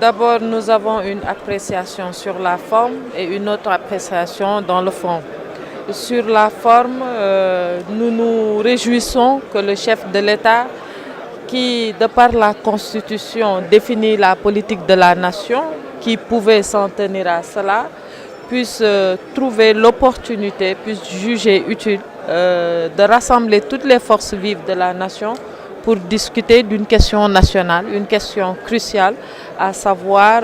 D'abord, nous avons une appréciation sur la forme et une autre appréciation dans le fond. Sur la forme, nous nous réjouissons que le chef de l'État, qui, de par la Constitution, définit la politique de la nation, qui pouvait s'en tenir à cela, puisse trouver l'opportunité, puisse juger utile de rassembler toutes les forces vives de la nation pour discuter d'une question nationale, une question cruciale, à savoir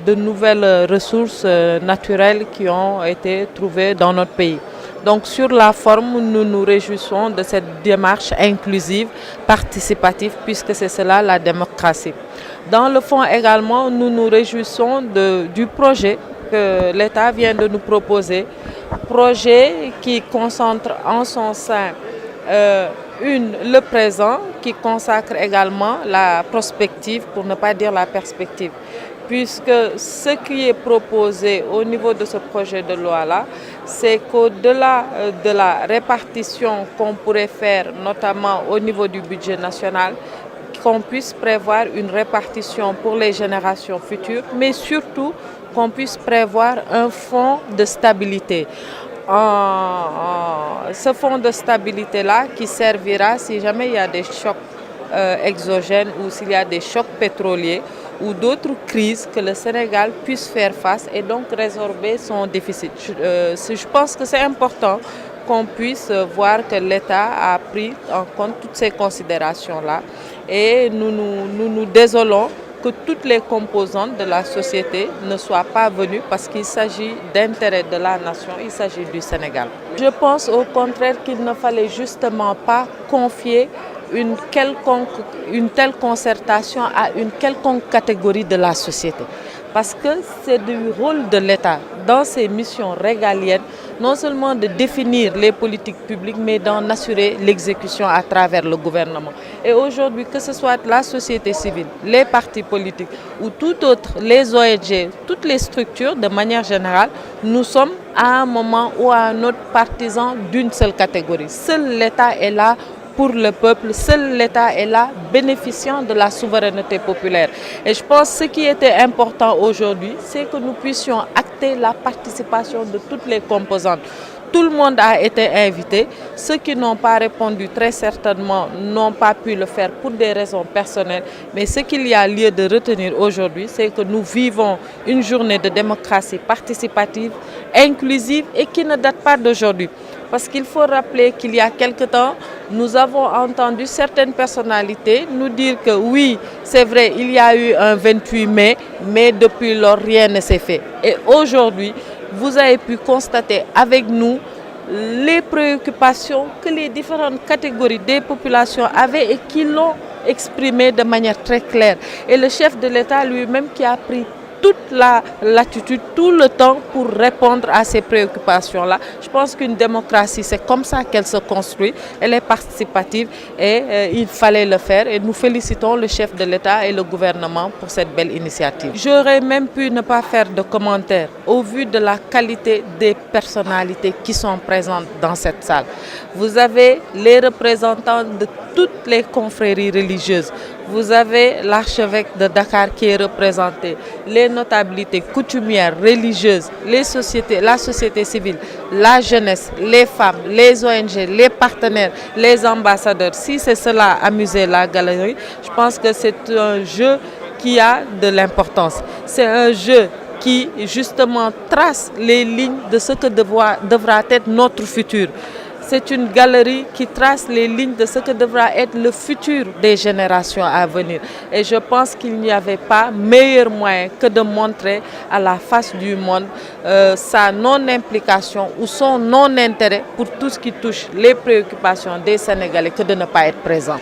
de nouvelles ressources naturelles qui ont été trouvées dans notre pays. Donc sur la forme, nous nous réjouissons de cette démarche inclusive, participative, puisque c'est cela la démocratie. Dans le fond également, nous nous réjouissons du projet que l'État vient de nous proposer, projet qui concentre en son sein le présent, qui consacre également la prospective, pour ne pas dire la perspective. Puisque ce qui est proposé au niveau de ce projet de loi-là, c'est qu'au-delà de la répartition qu'on pourrait faire, notamment au niveau du budget national, qu'on puisse prévoir une répartition pour les générations futures, mais surtout qu'on puisse prévoir un fonds de stabilité. Ce fonds de stabilité-là qui servira si jamais il y a des chocs exogènes ou s'il y a des chocs pétroliers ou d'autres crises, que le Sénégal puisse faire face et donc résorber son déficit. Je pense que c'est important qu'on puisse voir que l'État a pris en compte toutes ces considérations-là et nous désolons que toutes les composantes de la société ne soient pas venues parce qu'il s'agit d'intérêt de la nation, il s'agit du Sénégal. Je pense au contraire qu'il ne fallait justement pas confier une telle concertation à une quelconque catégorie de la société. Parce que c'est du rôle de l'État, dans ses missions régaliennes, non seulement de définir les politiques publiques, mais d'en assurer l'exécution à travers le gouvernement. Et aujourd'hui, que ce soit la société civile, les partis politiques ou tout autre, les ONG, toutes les structures, de manière générale, nous sommes à un moment ou à un autre partisans d'une seule catégorie. Seul l'État est là pour le peuple, seul l'État est là bénéficiant de la souveraineté populaire. Et je pense que ce qui était important aujourd'hui, c'est que nous puissions acter la participation de toutes les composantes. Tout le monde a été invité. Ceux qui n'ont pas répondu, très certainement, n'ont pas pu le faire pour des raisons personnelles. Mais ce qu'il y a lieu de retenir aujourd'hui, c'est que nous vivons une journée de démocratie participative, inclusive et qui ne date pas d'aujourd'hui. Parce qu'il faut rappeler qu'il y a quelque temps, nous avons entendu certaines personnalités nous dire que oui, c'est vrai, il y a eu un 28 mai, mais depuis lors, rien ne s'est fait. Et aujourd'hui, vous avez pu constater avec nous les préoccupations que les différentes catégories des populations avaient et qui l'ont exprimé de manière très claire. Et le chef de l'État lui-même qui a pris toute la latitude, tout le temps pour répondre à ces préoccupations-là. Je pense qu'une démocratie, c'est comme ça qu'elle se construit. Elle est participative et il fallait le faire. Et nous félicitons le chef de l'État et le gouvernement pour cette belle initiative. J'aurais même pu ne pas faire de commentaires au vu de la qualité des personnalités qui sont présentes dans cette salle. Vous avez les représentants de toutes les confréries religieuses. Vous avez l'archevêque de Dakar qui est représenté, les notabilités coutumières, religieuses, les sociétés, la société civile, la jeunesse, les femmes, les ONG, les partenaires, les ambassadeurs. Si c'est cela amuser la galerie, je pense que c'est un jeu qui a de l'importance. C'est un jeu qui justement trace les lignes de ce que devra être notre futur. C'est une galerie qui trace les lignes de ce que devra être le futur des générations à venir. Et je pense qu'il n'y avait pas meilleur moyen que de montrer à la face du monde sa non-implication ou son non-intérêt pour tout ce qui touche les préoccupations des Sénégalais que de ne pas être présent.